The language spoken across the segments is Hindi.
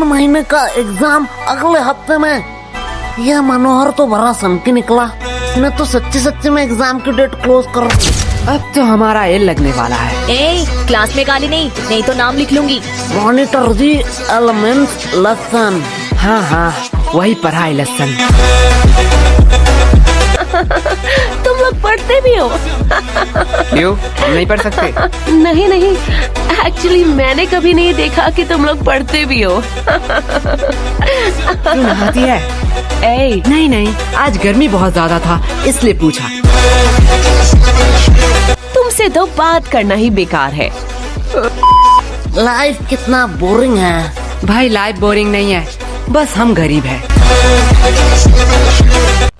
महीने का एग्जाम अगले हफ्ते में। यह मनोहर तो बड़ा सनकी निकला, इसने तो सच्ची सच्ची में एग्जाम की डेट क्लोज कर दी। अब तो हमारा एल लगने वाला है। ए, क्लास में गाली नहीं तो नाम लिख लूंगी। Monitor the elements lesson. हाँ हाँ, वही पढ़ाई लेसन। तुम लोग पढ़ते भी हो? क्यों, हम नहीं पढ़ सकते? नहीं, एक्चुअली मैंने कभी नहीं देखा कि तुम लोग पढ़ते भी हो। क्यों नहाती है? ए, नहीं, आज गर्मी बहुत ज्यादा था इसलिए पूछा। तुमसे तो बात करना ही बेकार है। लाइफ कितना बोरिंग है। भाई लाइफ बोरिंग नहीं है, बस हम गरीब हैं।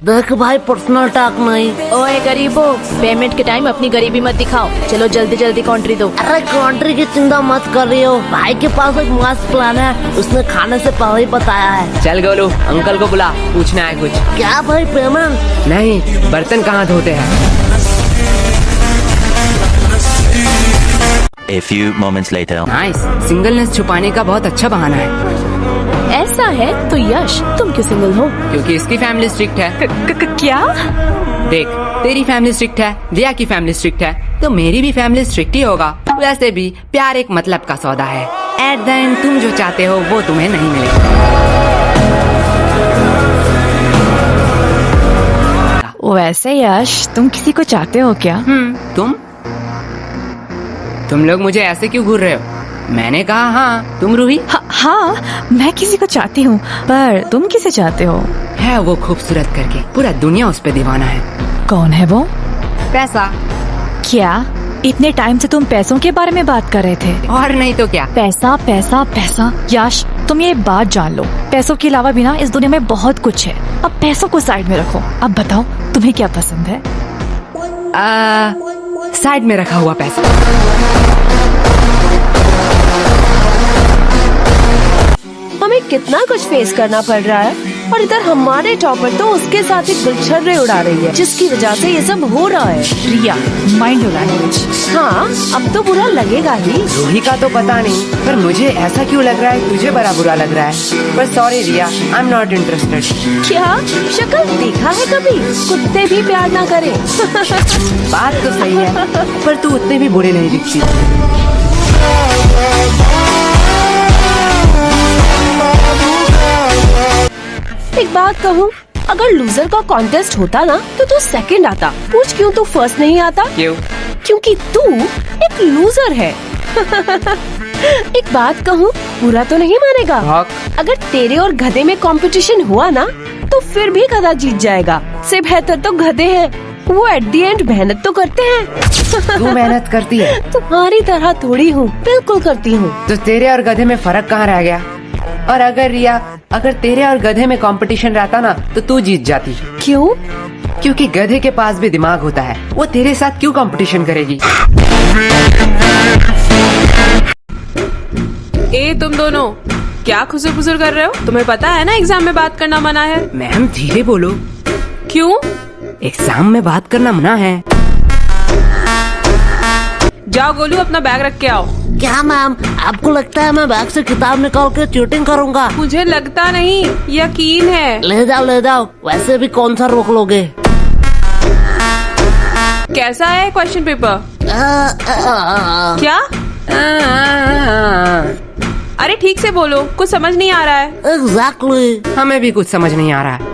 देख भाई, पर्सनल टॉक नहीं। ओए गरीबो, पेमेंट के टाइम अपनी गरीबी मत दिखाओ। चलो जल्दी कॉन्ट्री दो। अरे कॉन्ट्री की चिंता मत कर रही हो, भाई के पास एक मस्त प्लान है, उसने खाने से पहले ही बताया है। चल गोलू, अंकल को बुला, पूछना है कुछ। क्या भाई, पेमेंट? नहीं, बर्तन कहाँ धोते हैं। A few moments later. Nice, singleness छुपाने का बहुत अच्छा बहाना है। ऐसा है तो यश, तुम क्यों सिंगल हो? क्योंकि इसकी फैमिली स्ट्रिक्ट है। क्या? देख, तेरी फैमिली स्ट्रिक्ट है, रिया की फैमिली स्ट्रिक्ट है, तो मेरी भी फैमिली स्ट्रिक्ट ही होगा। वैसे भी प्यार एक मतलब का सौदा है। एट द एंड तुम जो चाहते हो वो तुम्हें नहीं मिलेगा। वैसे यश, तुम किसी को चाहते हो क्या? तुम लोग मुझे ऐसे क्यों घूर रहे हो? मैंने कहा हाँ। तुम रूही? हाँ, मैं किसी को चाहती हूँ, पर तुम किसे चाहते हो? है वो खूबसूरत करके, पूरा दुनिया उस पे दीवाना है। कौन है वो? पैसा। क्या इतने टाइम से तुम पैसों के बारे में बात कर रहे थे? और नहीं तो क्या। पैसा पैसा पैसा। यश, तुम ये बात जान लो, पैसों के अलावा भी ना इस दुनिया में बहुत कुछ है। अब पैसों को साइड में रखो। अब बताओ तुम्हें क्या पसंद है? साइड में रखा हुआ पैसा। हमें कितना कुछ फेस करना पड़ रहा है, और इधर हमारे टॉपर तो उसके साथ ही गुलछर्रे उड़ा रही है, जिसकी वजह से ये सब हो रहा है। रिया, माइंड योर लैंग्वेज। हाँ, अब तो बुरा लगेगा ही। रूही का तो पता नहीं, पर मुझे ऐसा क्यों लग रहा है तुझे बड़ा बुरा लग रहा है। पर sorry Riya, I am not interested. क्या शक्ल देखा है कभी? कुत्ते भी प्यार ना करें। बात तो सही है, पर तू उतने भी बुरे नहीं दिखती। एक बात कहूँ, अगर लूजर का कॉन्टेस्ट होता ना तो तू सेकंड आता। पूछ क्यों तू फर्स्ट नहीं आता? क्यों? क्योंकि तू एक लूजर है। एक बात कहूँ, बुरा तो नहीं मानेगा? अगर तेरे और गधे में कंपटीशन हुआ ना तो फिर भी गधा जीत जाएगा। से बेहतर तो गधे हैं, वो एट दी एंड मेहनत तो करते हैं। तू मेहनत करती है? तुम्हारी तरह थोड़ी हूँ, बिल्कुल करती हूँ। तो तेरे और गधे में फर्क कहाँ रह गया? और अगर रिया, अगर तेरे और गधे में कंपटीशन रहता ना तो तू जीत जाती। क्यों? क्योंकि गधे के पास भी दिमाग होता है, वो तेरे साथ क्यों कंपटीशन करेगी? ए तुम दोनों क्या खुसर फुसर कर रहे हो? तुम्हें पता है ना एग्जाम में बात करना मना है। मैम धीरे बोलो। क्यों? एग्जाम में बात करना मना है। जाओ गोलू, अपना बैग रख के आओ। क्या मैम, आपको लगता है मैं बैग से किताब निकाल के चीटिंग करूंगा? मुझे लगता नहीं, यकीन है। ले जाओ, वैसे भी कौन सा रोक लोगे। कैसा है क्वेश्चन पेपर? क्या? अरे ठीक से बोलो, कुछ समझ नहीं आ रहा है। एग्जैक्टली। हमें भी कुछ समझ नहीं आ रहा है।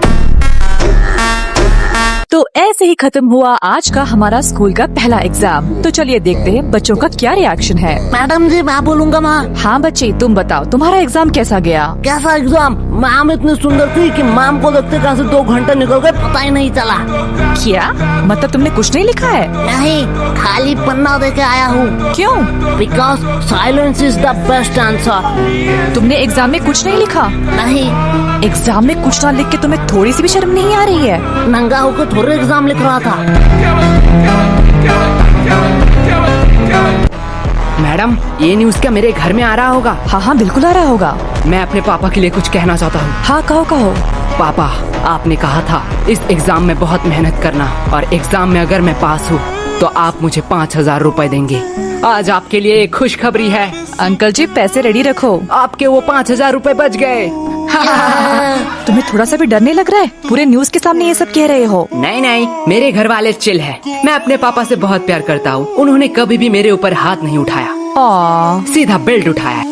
तो ऐसे ही खत्म हुआ आज का हमारा स्कूल का पहला एग्जाम। तो चलिए देखते हैं बच्चों का क्या रिएक्शन है। मैडम जी, मैं बोलूंगा मैम। हाँ बच्चे, तुम बताओ तुम्हारा एग्जाम कैसा गया? कैसा एग्जाम? मैम इतनी सुंदर थी कि मैम को देखते कैसे 2 घंटे निकल गए पता ही नहीं चला। क्या मतलब तुमने कुछ नहीं लिखा है? नहीं, खाली पन्ना दे के आया हूँ। क्यों? Because silence is the best answer. तुमने एग्जाम में कुछ नहीं लिखा? नहीं। एग्जाम में कुछ ना लिख के तुम्हें थोड़ी सी भी शर्म नहीं आ रही है? नंगा होकर थोड़े एग्जाम लिख रहा था। मैडम, ये न्यूज़ क्या मेरे घर में आ रहा होगा? हाँ बिल्कुल आ रहा होगा। मैं अपने पापा के लिए कुछ कहना चाहता हूँ। हाँ कहो। पापा, आपने कहा था इस एग्जाम में बहुत मेहनत करना, और एग्जाम में अगर मैं पास हूँ तो आप मुझे 5,000 रुपए देंगे। आज आपके लिए एक खुशखबरी है, अंकल जी पैसे रेडी रखो। आपके वो 5,000 रुपए बच गए। तुम्हें थोड़ा सा भी डर नहीं लग रहा है? पूरे न्यूज के सामने ये सब कह रहे हो। नहीं नहीं, मेरे घर वाले चिल है। मैं अपने पापा से बहुत प्यार करता हूँ। उन्होंने कभी भी मेरे ऊपर हाथ नहीं उठाया, आ, सीधा बेल्ट उठाया।